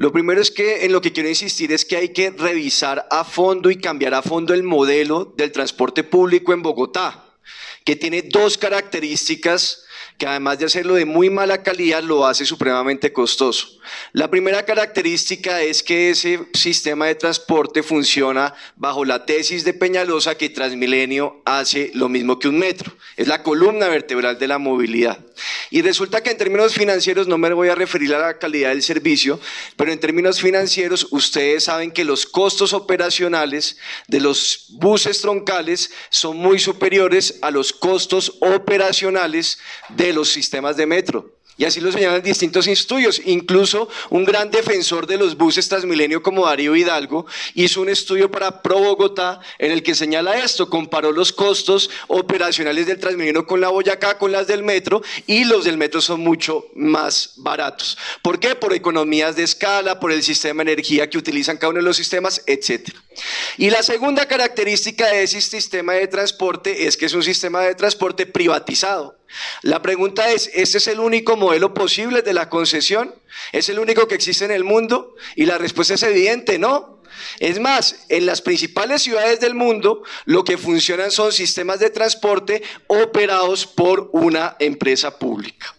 Lo primero es que en lo que quiero insistir es que hay que revisar a fondo y cambiar a fondo el modelo del transporte público en Bogotá, que tiene dos características que además de hacerlo de muy mala calidad lo hace supremamente costoso. La primera característica es que ese sistema de transporte funciona bajo la tesis de Peñalosa que Transmilenio hace lo mismo que un metro, es la columna vertebral de la movilidad. Y resulta que en términos financieros, no me voy a referir a la calidad del servicio, pero en términos financieros ustedes saben que los costos operacionales de los buses troncales son muy superiores a los costos operacionales de los sistemas de metro. Y así lo señalan distintos estudios. Incluso un gran defensor de los buses Transmilenio como Darío Hidalgo hizo un estudio para Pro Bogotá en el que señala esto, comparó los costos operacionales del Transmilenio con la Boyacá, con las del metro, y los del metro son mucho más baratos. ¿Por qué? Por economías de escala, por el sistema de energía que utilizan cada uno de los sistemas, etc. Y la segunda característica de ese sistema de transporte es que es un sistema de transporte privatizado. La pregunta es, ¿este es el único modelo posible de la concesión? ¿Es el único que existe en el mundo? Y la respuesta es evidente, no. Es más, en las principales ciudades del mundo lo que funcionan son sistemas de transporte operados por una empresa pública.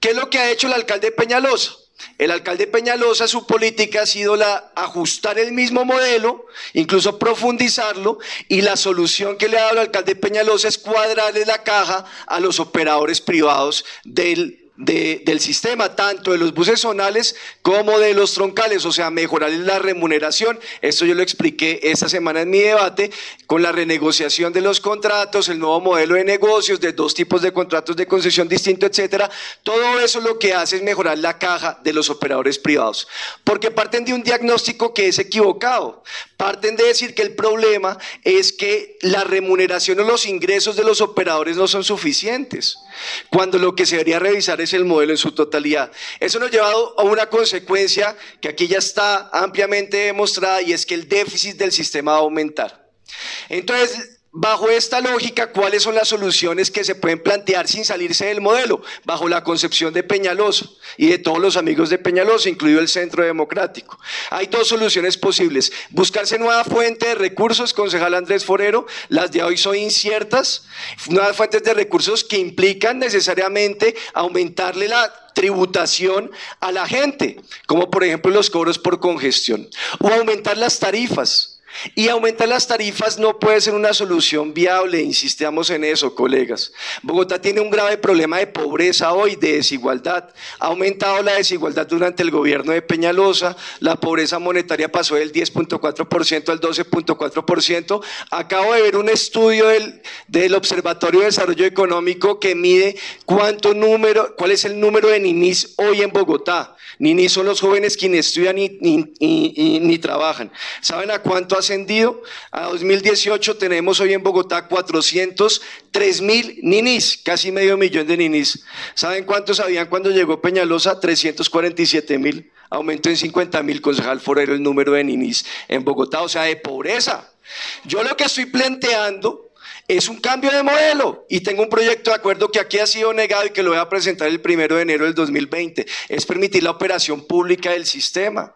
¿Qué es lo que ha hecho el alcalde Peñalosa? El alcalde Peñalosa, su política ha sido ajustar el mismo modelo, incluso profundizarlo, y la solución que le ha dado el alcalde Peñalosa es cuadrarle la caja a los operadores privados del sistema, tanto de los buses zonales como de los troncales, o sea, mejorarles la remuneración. Esto yo lo expliqué esta semana en mi debate, con la renegociación de los contratos, el nuevo modelo de negocios, de dos tipos de contratos de concesión distinto, etcétera. Todo eso lo que hace es mejorar la caja de los operadores privados, porque parten de un diagnóstico que es equivocado. Parten de decir que el problema es que la remuneración o los ingresos de los operadores no son suficientes, cuando lo que se debería revisar es el modelo en su totalidad. Eso nos ha llevado a una consecuencia que aquí ya está ampliamente demostrada, y es que el déficit del sistema va a aumentar. Entonces, bajo esta lógica, ¿cuáles son las soluciones que se pueden plantear sin salirse del modelo? Bajo la concepción de Peñalosa y de todos los amigos de Peñalosa, incluido el Centro Democrático. Hay dos soluciones posibles: buscarse nueva fuente de recursos, concejal Andrés Forero, las de hoy son inciertas, nuevas fuentes de recursos que implican necesariamente aumentarle la tributación a la gente, como por ejemplo los cobros por congestión, o aumentar las tarifas. Y aumentar las tarifas no puede ser una solución viable, insistamos en eso, colegas. Bogotá tiene un grave problema de pobreza hoy, de desigualdad. Ha aumentado la desigualdad durante el gobierno de Peñalosa, la pobreza monetaria pasó del 10.4% al 12.4%. Acabo de ver un estudio del Observatorio de Desarrollo Económico que mide cuál es el número de ninis hoy en Bogotá. Ninis son los jóvenes quienes estudian ni trabajan. ¿Saben a cuánto ha ascendido? A 2018 tenemos hoy en Bogotá 403.000 ninis, casi medio millón de ninis. ¿Saben cuántos habían cuando llegó Peñalosa? 347.000. Aumentó en 50.000, concejal Forero, el número de ninis en Bogotá, o sea, de pobreza. Yo lo que estoy planteando es un cambio de modelo, y tengo un proyecto de acuerdo que aquí ha sido negado y que lo voy a presentar el 1 de enero del 2020, es permitir la operación pública del sistema.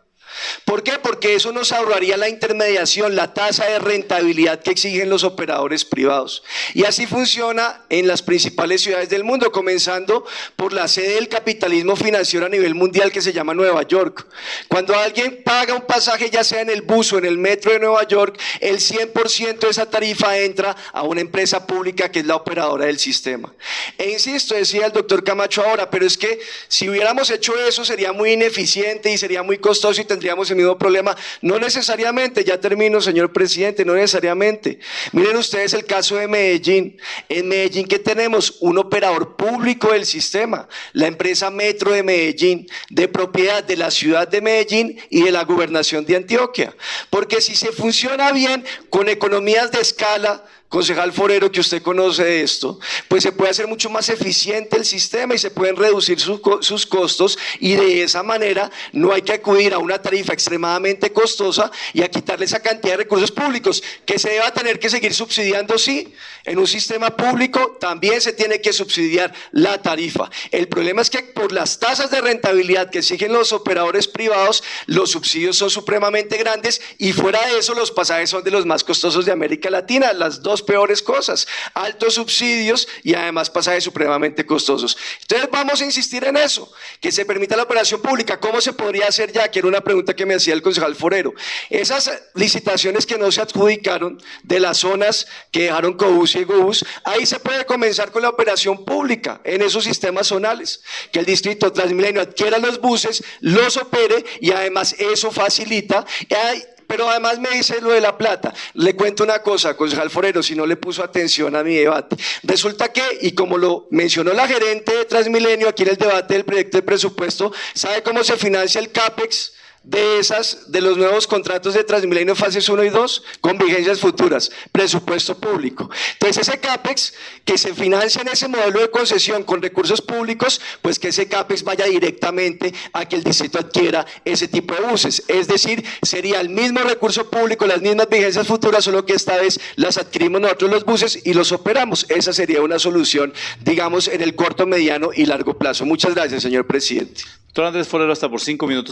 ¿Por qué? Porque eso nos ahorraría la intermediación, la tasa de rentabilidad que exigen los operadores privados. Y así funciona en las principales ciudades del mundo, comenzando por la sede del capitalismo financiero a nivel mundial, que se llama Nueva York. Cuando alguien paga un pasaje, ya sea en el bus o en el metro de Nueva York, el 100% de esa tarifa entra a una empresa pública que es la operadora del sistema. E insisto, decía el doctor Camacho ahora, pero es que si hubiéramos hecho eso sería muy ineficiente y sería muy costoso y tendríamos el mismo problema. No necesariamente, ya termino, señor presidente, no necesariamente. Miren ustedes el caso de Medellín. En Medellín, ¿qué tenemos? Un operador público del sistema, la empresa Metro de Medellín, de propiedad de la ciudad de Medellín y de la gobernación de Antioquia. Porque si se funciona bien, con economías de escala, concejal Forero, que usted conoce de esto, pues se puede hacer mucho más eficiente el sistema y se pueden reducir sus costos, y de esa manera no hay que acudir a una tarifa extremadamente costosa y a quitarle esa cantidad de recursos públicos que se deba tener que seguir subsidiando. Sí, en un sistema público también se tiene que subsidiar la tarifa. El problema es que por las tasas de rentabilidad que exigen los operadores privados, los subsidios son supremamente grandes, y fuera de eso los pasajes son de los más costosos de América Latina. Las dos peores cosas: altos subsidios y además pasajes supremamente costosos. Entonces vamos a insistir en eso, que se permita la operación pública. ¿Cómo se podría hacer ya? Que era una pregunta que me hacía el concejal Forero. Esas licitaciones que no se adjudicaron de las zonas que dejaron Cobús y Egobús, ahí se puede comenzar con la operación pública en esos sistemas zonales, que el distrito Transmilenio adquiera los buses, los opere, y además eso facilita. Pero además me dice lo de la plata. Le cuento una cosa, concejal Forero, si no le puso atención a mi debate. Resulta que, y como lo mencionó la gerente de Transmilenio aquí en el debate del proyecto de presupuesto, ¿sabe cómo se financia el CAPEX de los nuevos contratos de Transmilenio fases 1 y 2? Con vigencias futuras, presupuesto público. Entonces ese CAPEX que se financia en ese modelo de concesión con recursos públicos, pues que ese CAPEX vaya directamente a que el distrito adquiera ese tipo de buses. Es decir, sería el mismo recurso público, las mismas vigencias futuras, solo que esta vez las adquirimos nosotros los buses y los operamos. Esa sería una solución, digamos, en el corto, mediano y largo plazo. Muchas gracias, señor presidente. Doctor Andrés Forero, hasta por 5 minutos.